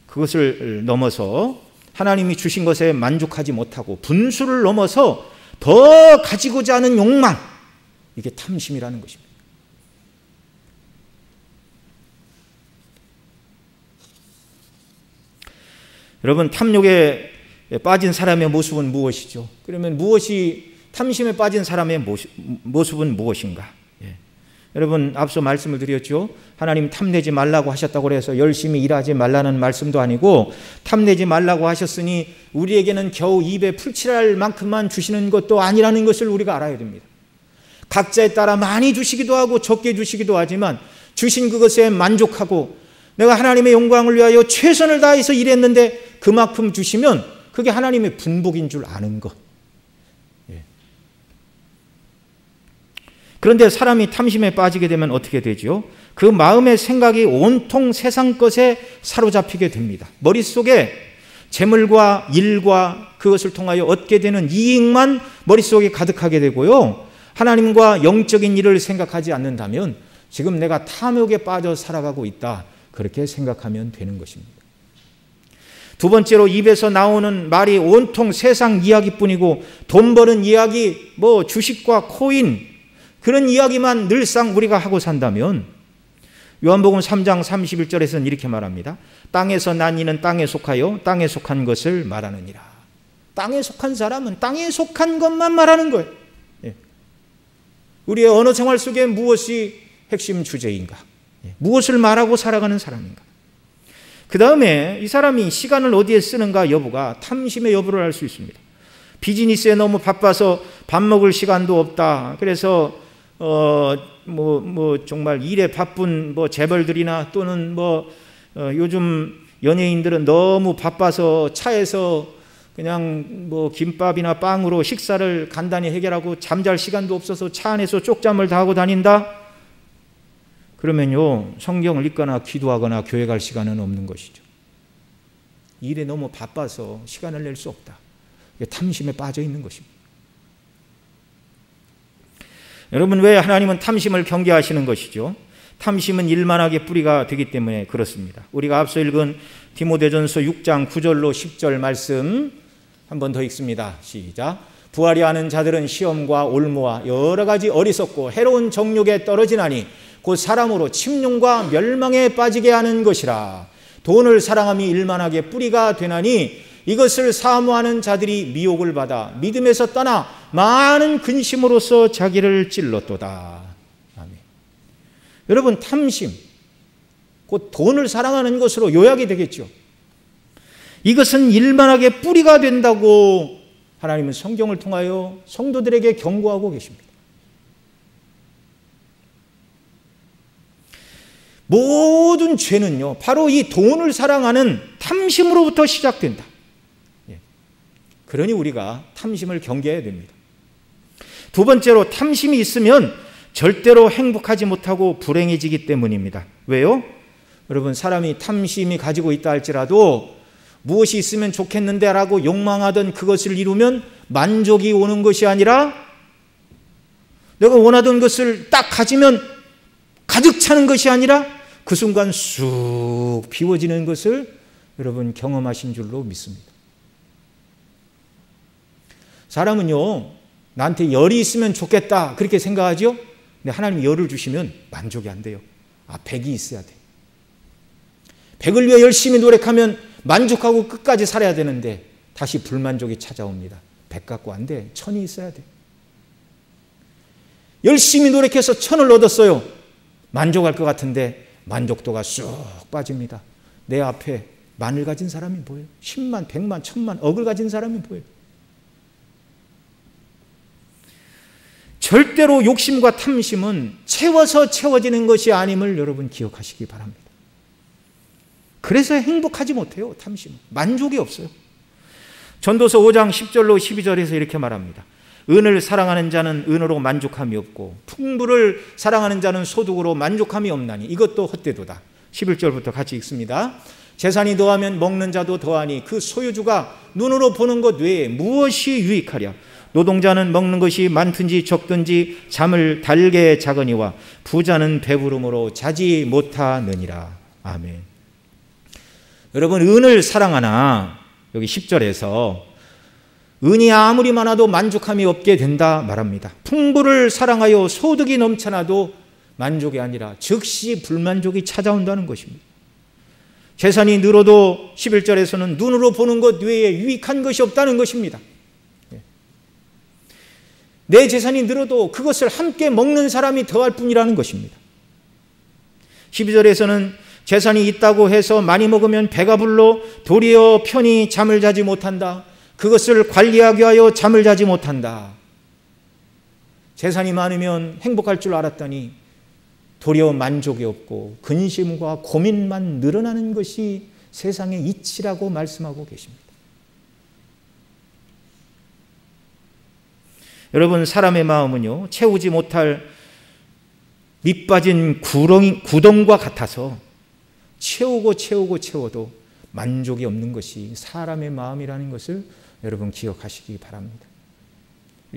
그것을 넘어서 하나님이 주신 것에 만족하지 못하고 분수를 넘어서 더 가지고자 하는 욕망, 이게 탐심이라는 것입니다. 여러분, 탐욕에 빠진 사람의 모습은 무엇이죠? 그러면 탐심에 빠진 사람의 모습은 무엇인가? 여러분, 앞서 말씀을 드렸죠. 하나님 탐내지 말라고 하셨다고 해서 열심히 일하지 말라는 말씀도 아니고, 탐내지 말라고 하셨으니 우리에게는 겨우 입에 풀칠할 만큼만 주시는 것도 아니라는 것을 우리가 알아야 됩니다. 각자에 따라 많이 주시기도 하고 적게 주시기도 하지만 주신 그것에 만족하고 내가 하나님의 영광을 위하여 최선을 다해서 일했는데 그만큼 주시면 그게 하나님의 분복인 줄 아는 것. 그런데 사람이 탐심에 빠지게 되면 어떻게 되죠? 그 마음의 생각이 온통 세상 것에 사로잡히게 됩니다. 머릿속에 재물과 일과 그것을 통하여 얻게 되는 이익만 머릿속에 가득하게 되고요, 하나님과 영적인 일을 생각하지 않는다면 지금 내가 탐욕에 빠져 살아가고 있다, 그렇게 생각하면 되는 것입니다. 두 번째로, 입에서 나오는 말이 온통 세상 이야기뿐이고 돈 버는 이야기, 주식과 코인, 그런 이야기만 늘상 우리가 하고 산다면, 요한복음 3장 31절에서는 이렇게 말합니다. 땅에서 난 이는 땅에 속하여 땅에 속한 것을 말하느니라. 땅에 속한 사람은 땅에 속한 것만 말하는 거예요. 우리의 언어 생활 속에 무엇이 핵심 주제인가? 무엇을 말하고 살아가는 사람인가? 그 다음에 이 사람이 시간을 어디에 쓰는가 여부가 탐심의 여부를 알 수 있습니다. 비즈니스에 너무 바빠서 밥 먹을 시간도 없다. 그래서 정말 일에 바쁜 재벌들이나 또는 요즘 연예인들은 너무 바빠서 차에서 그냥 김밥이나 빵으로 식사를 간단히 해결하고 잠잘 시간도 없어서 차 안에서 쪽잠을 다 하고 다닌다? 그러면요, 성경을 읽거나 기도하거나 교회 갈 시간은 없는 것이죠. 일에 너무 바빠서 시간을 낼 수 없다. 이게 탐심에 빠져 있는 것입니다. 여러분, 왜 하나님은 탐심을 경계하시는 것이죠? 탐심은 일만하게 뿌리가 되기 때문에 그렇습니다. 우리가 앞서 읽은 디모데전서 6장 9절로 10절 말씀 한 번 더 읽습니다. 시작. 부하려 하는 자들은 시험과 올무와 여러 가지 어리석고 해로운 정욕에 떨어지나니 곧 사람으로 침륜과 멸망에 빠지게 하는 것이라. 돈을 사랑함이 일만하게 뿌리가 되나니 이것을 사모하는 자들이 미혹을 받아 믿음에서 떠나 많은 근심으로써 자기를 찔렀도다. 아멘. 여러분, 탐심, 곧 돈을 사랑하는 것으로 요약이 되겠죠. 이것은 일만하게 뿌리가 된다고 하나님은 성경을 통하여 성도들에게 경고하고 계십니다. 모든 죄는요, 바로 이 돈을 사랑하는 탐심으로부터 시작된다. 그러니 우리가 탐심을 경계해야 됩니다. 두 번째로, 탐심이 있으면 절대로 행복하지 못하고 불행해지기 때문입니다. 왜요? 여러분, 사람이 탐심이 가지고 있다 할지라도 무엇이 있으면 좋겠는데 라고 욕망하던 그것을 이루면 만족이 오는 것이 아니라 내가 원하던 것을 딱 가지면 가득 차는 것이 아니라 그 순간 쑥 비워지는 것을 여러분 경험하신 줄로 믿습니다. 사람은요, 나한테 열이 있으면 좋겠다 그렇게 생각하죠. 근데 하나님이 열을 주시면 만족이 안 돼요. 100이 있어야 돼. 100을 위해 열심히 노력하면 만족하고 끝까지 살아야 되는데 다시 불만족이 찾아옵니다. 100 갖고 안 돼. 1000이 있어야 돼. 열심히 노력해서 1000을 얻었어요. 만족할 것 같은데 만족도가 쑥 빠집니다. 내 앞에 만을 가진 사람이 보여요. 10만, 100만, 1000만, 억을 가진 사람이 보여요. 절대로 욕심과 탐심은 채워서 채워지는 것이 아님을 여러분 기억하시기 바랍니다. 그래서 행복하지 못해요. 탐심은. 만족이 없어요. 전도서 5장 10절로 12절에서 이렇게 말합니다. 은을 사랑하는 자는 은으로 만족함이 없고 풍부를 사랑하는 자는 소득으로 만족함이 없나니 이것도 헛되도다. 11절부터 같이 읽습니다. 재산이 더하면 먹는 자도 더하니 그 소유주가 눈으로 보는 것 외에 무엇이 유익하랴. 노동자는 먹는 것이 많든지 적든지 잠을 달게 자거니와 부자는 배부름으로 자지 못하느니라. 아멘. 여러분, 은을 사랑하나 여기 10절에서 은이 아무리 많아도 만족함이 없게 된다 말합니다. 풍부를 사랑하여 소득이 넘쳐나도 만족이 아니라 즉시 불만족이 찾아온다는 것입니다. 재산이 늘어도 11절에서는 눈으로 보는 것 외에 유익한 것이 없다는 것입니다. 내 재산이 늘어도 그것을 함께 먹는 사람이 더할 뿐이라는 것입니다. 12절에서는 재산이 있다고 해서 많이 먹으면 배가 불러 도리어 편히 잠을 자지 못한다. 그것을 관리하기 위하여 잠을 자지 못한다. 재산이 많으면 행복할 줄 알았더니 도리어 만족이 없고 근심과 고민만 늘어나는 것이 세상의 이치라고 말씀하고 계십니다. 여러분, 사람의 마음은요, 채우지 못할 밑빠진 구덩과 같아서 채워도 만족이 없는 것이 사람의 마음이라는 것을 여러분 기억하시기 바랍니다.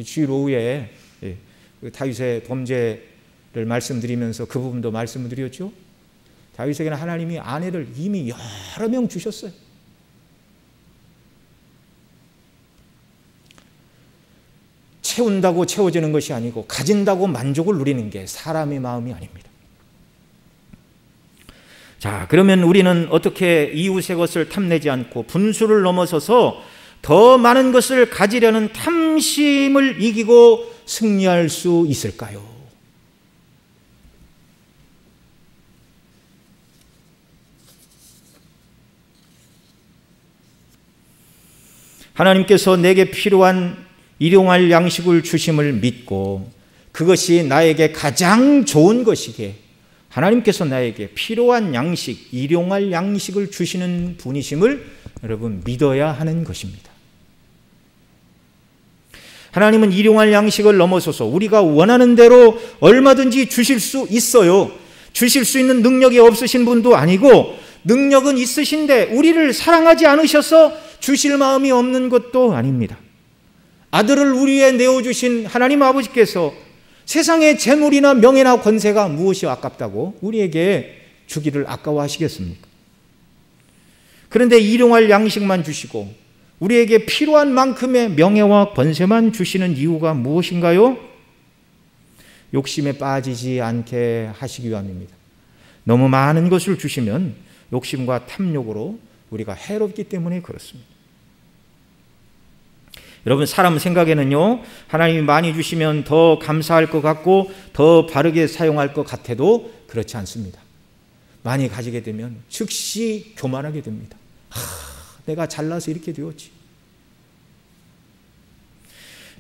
주일 오후에 다윗의 범죄를 말씀드리면서 그 부분도 말씀을 드렸죠. 다윗에게는 하나님이 아내를 이미 여러 명 주셨어요. 채운다고 채워지는 것이 아니고 가진다고 만족을 누리는 게 사람의 마음이 아닙니다. 자, 그러면 우리는 어떻게 이웃의 것을 탐내지 않고 분수를 넘어서서 더 많은 것을 가지려는 탐심을 이기고 승리할 수 있을까요? 하나님께서 내게 필요한 일용할 양식을 주심을 믿고 그것이 나에게 가장 좋은 것이기에 하나님께서 나에게 필요한 양식, 일용할 양식을 주시는 분이심을 여러분 믿어야 하는 것입니다. 하나님은 일용할 양식을 넘어서서 우리가 원하는 대로 얼마든지 주실 수 있어요. 주실 수 있는 능력이 없으신 분도 아니고 능력은 있으신데 우리를 사랑하지 않으셔서 주실 마음이 없는 것도 아닙니다. 아들을 우리 위에 내어주신 하나님 아버지께서 세상의 재물이나 명예나 권세가 무엇이 아깝다고 우리에게 주기를 아까워하시겠습니까? 그런데 일용할 양식만 주시고 우리에게 필요한 만큼의 명예와 권세만 주시는 이유가 무엇인가요? 욕심에 빠지지 않게 하시기 위함입니다. 너무 많은 것을 주시면 욕심과 탐욕으로 우리가 해롭기 때문에 그렇습니다. 여러분, 사람 생각에는요, 하나님이 많이 주시면 더 감사할 것 같고 더 바르게 사용할 것 같아도 그렇지 않습니다. 많이 가지게 되면 즉시 교만하게 됩니다. 내가 잘나서 이렇게 되었지.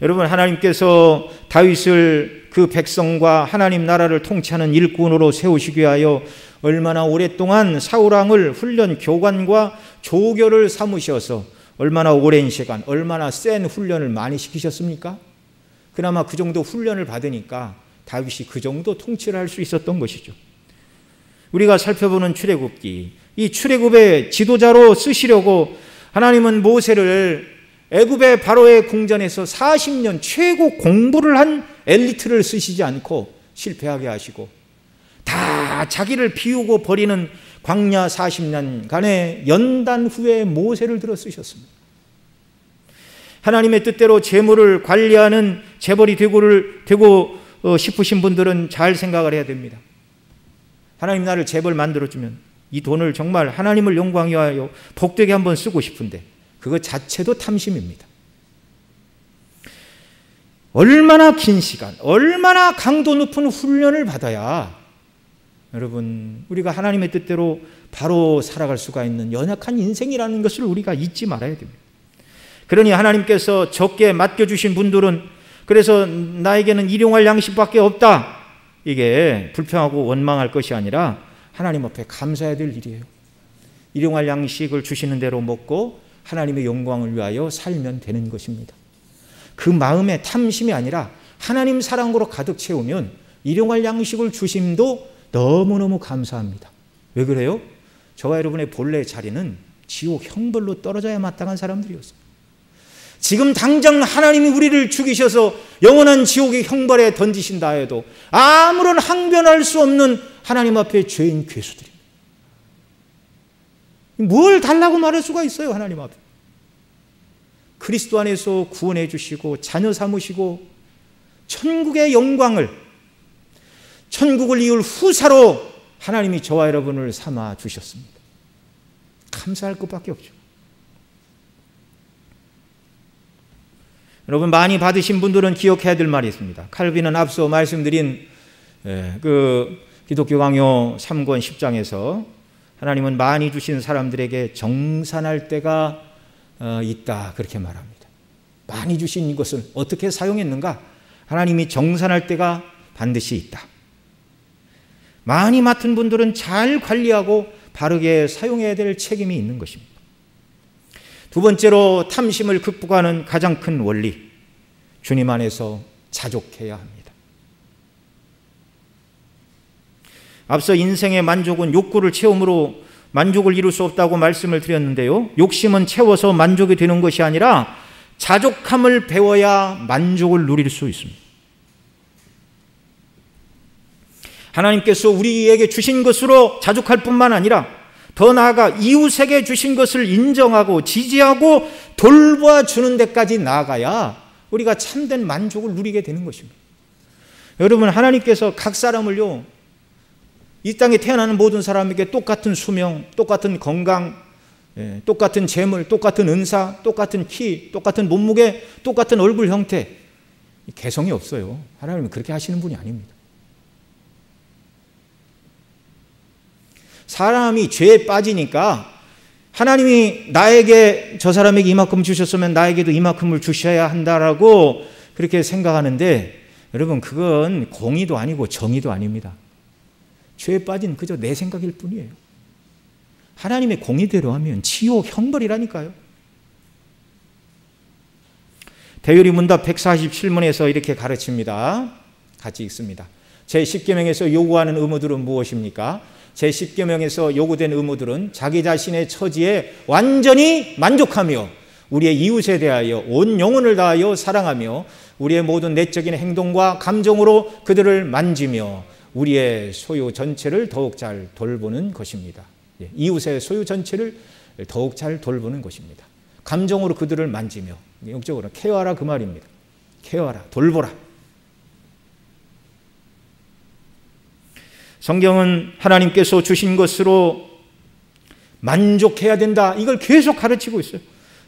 여러분, 하나님께서 다윗을 그 백성과 하나님 나라를 통치하는 일꾼으로 세우시기 위하여 얼마나 오랫동안 사울왕을 훈련 교관과 조교를 삼으셔서 얼마나 오랜 시간, 얼마나 센 훈련을 많이 시키셨습니까? 그나마 그 정도 훈련을 받으니까 다윗이 그 정도 통치를 할 수 있었던 것이죠. 우리가 살펴보는 출애굽기, 이 출애굽의 지도자로 쓰시려고 하나님은 모세를 애굽의 바로의 궁전에서 40년 최고 공부를 한 엘리트를 쓰시지 않고 실패하게 하시고 다 자기를 비우고 버리는 광야 40년간의 연단 후에 모세를 들어 쓰셨습니다. 하나님의 뜻대로 재물을 관리하는 재벌이 되고 싶으신 분들은 잘 생각을 해야 됩니다. 하나님 나를 재벌 만들어주면 이 돈을 정말 하나님을 영광 위하여 복되게 한번 쓰고 싶은데 그것 자체도 탐심입니다. 얼마나 긴 시간, 얼마나 강도 높은 훈련을 받아야 여러분 우리가 하나님의 뜻대로 바로 살아갈 수가 있는 연약한 인생이라는 것을 우리가 잊지 말아야 됩니다. 그러니 하나님께서 적게 맡겨주신 분들은 그래서 나에게는 일용할 양식밖에 없다, 이게 불평하고 원망할 것이 아니라 하나님 앞에 감사해야 될 일이에요. 일용할 양식을 주시는 대로 먹고 하나님의 영광을 위하여 살면 되는 것입니다. 그 마음에 탐심이 아니라 하나님 사랑으로 가득 채우면 일용할 양식을 주심도 너무너무 감사합니다. 왜 그래요? 저와 여러분의 본래 자리는 지옥 형벌로 떨어져야 마땅한 사람들이었어요. 지금 당장 하나님이 우리를 죽이셔서 영원한 지옥의 형벌에 던지신다 해도 아무런 항변할 수 없는 하나님 앞에 죄인 괴수들입니다. 뭘 달라고 말할 수가 있어요? 하나님 앞에 그리스도 안에서 구원해 주시고 자녀 삼으시고 천국의 영광을, 천국을 이룰 후사로 하나님이 저와 여러분을 삼아 주셨습니다. 감사할 것밖에 없죠. 여러분, 많이 받으신 분들은 기억해야 될 말이 있습니다. 칼빈은 앞서 말씀드린 그 기독교 강요 3권 10장에서 하나님은 많이 주신 사람들에게 정산할 때가 있다, 그렇게 말합니다. 많이 주신 것을 어떻게 사용했는가? 하나님이 정산할 때가 반드시 있다. 많이 맡은 분들은 잘 관리하고 바르게 사용해야 될 책임이 있는 것입니다. 두 번째로 탐심을 극복하는 가장 큰 원리, 주님 안에서 자족해야 합니다. 앞서 인생의 만족은 욕구를 채움으로 만족을 이룰 수 없다고 말씀을 드렸는데요, 욕심은 채워서 만족이 되는 것이 아니라 자족함을 배워야 만족을 누릴 수 있습니다. 하나님께서 우리에게 주신 것으로 자족할 뿐만 아니라 더 나아가 이웃에게 주신 것을 인정하고 지지하고 돌봐주는 데까지 나아가야 우리가 참된 만족을 누리게 되는 것입니다. 여러분, 하나님께서 각 사람을요, 이 땅에 태어나는 모든 사람에게 똑같은 수명, 똑같은 건강, 똑같은 재물, 똑같은 은사, 똑같은 키, 똑같은 몸무게, 똑같은 얼굴 형태, 개성이 없어요. 하나님은 그렇게 하시는 분이 아닙니다. 사람이 죄에 빠지니까 하나님이 나에게, 저 사람에게 이만큼 주셨으면 나에게도 이만큼을 주셔야 한다라고 그렇게 생각하는데, 여러분, 그건 공의도 아니고 정의도 아닙니다. 죄에 빠진 그저 내 생각일 뿐이에요. 하나님의 공의대로 하면 지옥 형벌이라니까요. 대요리 문답 147문에서 이렇게 가르칩니다. 같이 읽습니다. 제10계명에서 요구하는 의무들은 무엇입니까? 제10계명에서 요구된 의무들은 자기 자신의 처지에 완전히 만족하며 우리의 이웃에 대하여 온 영혼을 다하여 사랑하며 우리의 모든 내적인 행동과 감정으로 그들을 만지며 우리의 소유 전체를 더욱 잘 돌보는 것입니다. 이웃의 소유 전체를 더욱 잘 돌보는 것입니다. 감정으로 그들을 만지며, 영적으로 케어하라 그 말입니다. 케어하라, 돌보라. 성경은 하나님께서 주신 것으로 만족해야 된다, 이걸 계속 가르치고 있어요.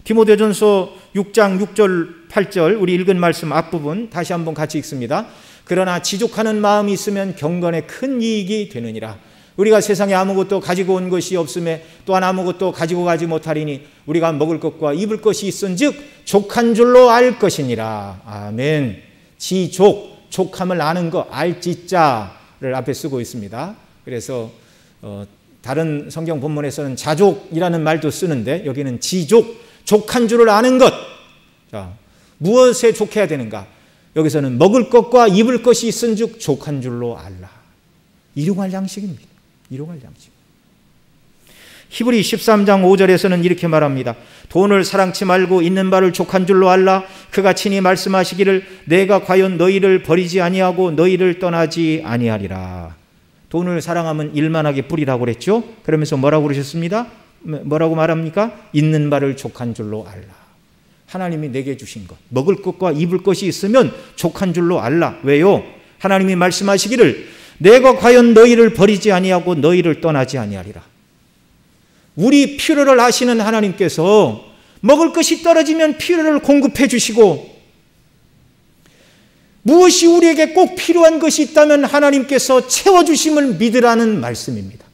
디모데전서 6장 6절 8절 우리 읽은 말씀 앞부분 다시 한번 같이 읽습니다. 그러나 지족하는 마음이 있으면 경건에 큰 이익이 되느니라. 우리가 세상에 아무것도 가지고 온 것이 없음에 또한 아무것도 가지고 가지 못하리니 우리가 먹을 것과 입을 것이 있은즉 족한 줄로 알 것이니라. 아멘. 지족, 족함을 아는 거, 알지자를 앞에 쓰고 있습니다. 그래서 다른 성경 본문에서는 자족이라는 말도 쓰는데 여기는 지족, 족한 줄을 아는 것. 자, 무엇에 족해야 되는가? 여기서는 먹을 것과 입을 것이 있은즉 족한 줄로 알라. 일용할 양식입니다. 일용할 양식. 히브리 13장 5절에서는 이렇게 말합니다. 돈을 사랑치 말고 있는 바를 족한 줄로 알라. 그가 친히 말씀하시기를 내가 과연 너희를 버리지 아니하고 너희를 떠나지 아니하리라. 돈을 사랑하면 일만하게 뿌리라고 그랬죠. 그러면서 뭐라고 그러셨습니다? 뭐라고 말합니까? 있는 바를 족한 줄로 알라. 하나님이 내게 주신 것, 먹을 것과 입을 것이 있으면 족한 줄로 알라. 왜요? 하나님이 말씀하시기를 내가 과연 너희를 버리지 아니하고 너희를 떠나지 아니하리라. 우리 필요를 아시는 하나님께서 먹을 것이 떨어지면 필요를 공급해 주시고, 무엇이 우리에게 꼭 필요한 것이 있다면 하나님께서 채워주심을 믿으라는 말씀입니다.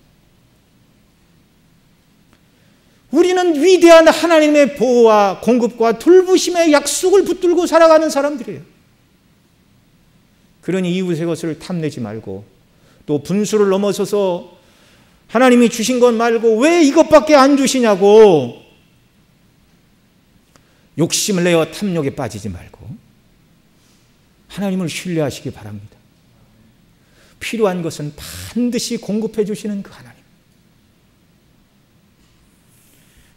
우리는 위대한 하나님의 보호와 공급과 돌보심의 약속을 붙들고 살아가는 사람들이에요. 그러니 이웃의 것을 탐내지 말고, 또 분수를 넘어서서 하나님이 주신 것 말고 왜 이것밖에 안 주시냐고 욕심을 내어 탐욕에 빠지지 말고 하나님을 신뢰하시기 바랍니다. 필요한 것은 반드시 공급해 주시는 그 하나님.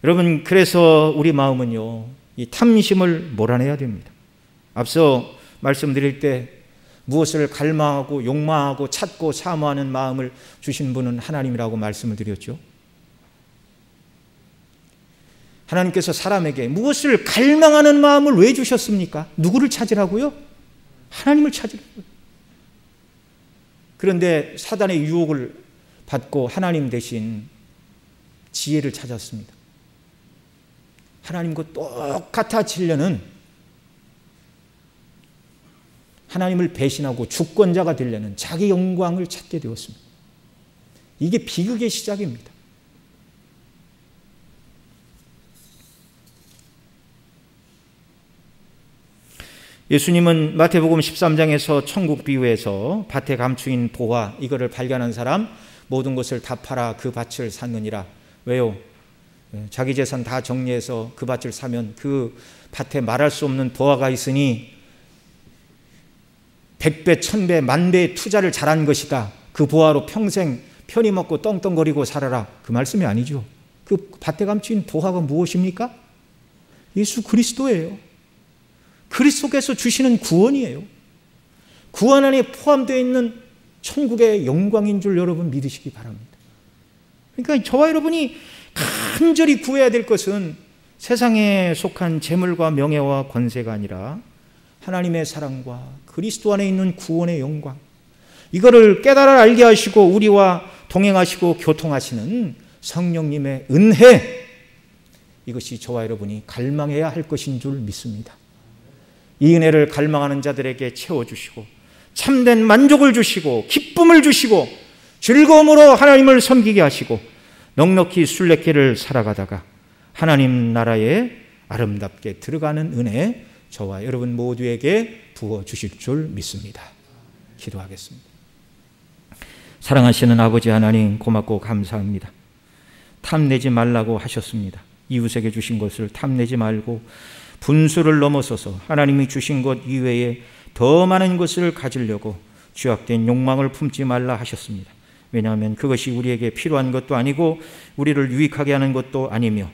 여러분, 그래서 우리 마음은요, 이 탐심을 몰아내야 됩니다. 앞서 말씀드릴 때 무엇을 갈망하고 욕망하고 찾고 사모하는 마음을 주신 분은 하나님이라고 말씀을 드렸죠. 하나님께서 사람에게 무엇을 갈망하는 마음을 왜 주셨습니까? 누구를 찾으라고요? 하나님을 찾으라고요. 그런데 사단의 유혹을 받고 하나님 대신 지혜를 찾았습니다. 하나님과 똑같아지려는, 하나님을 배신하고 주권자가 되려는 자기 영광을 찾게 되었습니다. 이게 비극의 시작입니다. 예수님은 마태복음 13장에서 천국 비유에서 밭에 감추인 보화, 이거를 발견한 사람 모든 것을 다 팔아 그 밭을 샀느니라. 왜요? 자기 재산 다 정리해서 그 밭을 사면 그 밭에 말할 수 없는 보화가 있으니 100배, 1000배, 만배의 투자를 잘한 것이다. 그 보화로 평생 편히 먹고 떵떵거리고 살아라. 그 말씀이 아니죠. 그 밭에 감추인 보화가 무엇입니까? 예수 그리스도예요. 그리스도께서 주시는 구원이에요. 구원 안에 포함되어 있는 천국의 영광인 줄 여러분 믿으시기 바랍니다. 그러니까 저와 여러분이 간절히 구해야 될 것은 세상에 속한 재물과 명예와 권세가 아니라 하나님의 사랑과 그리스도 안에 있는 구원의 영광, 이거를 깨달아 알게 하시고 우리와 동행하시고 교통하시는 성령님의 은혜, 이것이 저와 여러분이 갈망해야 할 것인 줄 믿습니다. 이 은혜를 갈망하는 자들에게 채워주시고 참된 만족을 주시고 기쁨을 주시고 즐거움으로 하나님을 섬기게 하시고 넉넉히 순례길을 살아가다가 하나님 나라에 아름답게 들어가는 은혜, 저와 여러분 모두에게 부어주실 줄 믿습니다. 기도하겠습니다. 사랑하시는 아버지 하나님, 고맙고 감사합니다. 탐내지 말라고 하셨습니다. 이웃에게 주신 것을 탐내지 말고 분수를 넘어서서 하나님이 주신 것 이외에 더 많은 것을 가지려고 죄악된 욕망을 품지 말라 하셨습니다. 왜냐하면 그것이 우리에게 필요한 것도 아니고 우리를 유익하게 하는 것도 아니며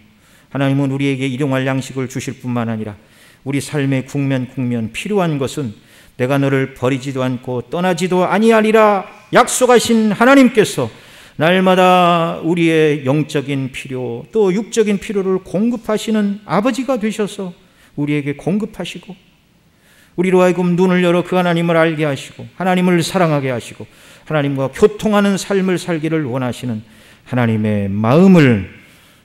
하나님은 우리에게 일용할 양식을 주실 뿐만 아니라 우리 삶의 국면 필요한 것은 내가 너를 버리지도 않고 떠나지도 아니하리라 약속하신 하나님께서 날마다 우리의 영적인 필요 또 육적인 필요를 공급하시는 아버지가 되셔서 우리에게 공급하시고 우리로 하여금 눈을 열어 그 하나님을 알게 하시고 하나님을 사랑하게 하시고 하나님과 교통하는 삶을 살기를 원하시는 하나님의 마음을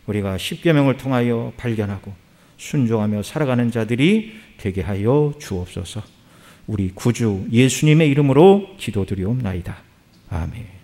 우리가 십계명을 통하여 발견하고 순종하며 살아가는 자들이 되게 하여 주옵소서. 우리 구주 예수님의 이름으로 기도드리옵나이다. 아멘.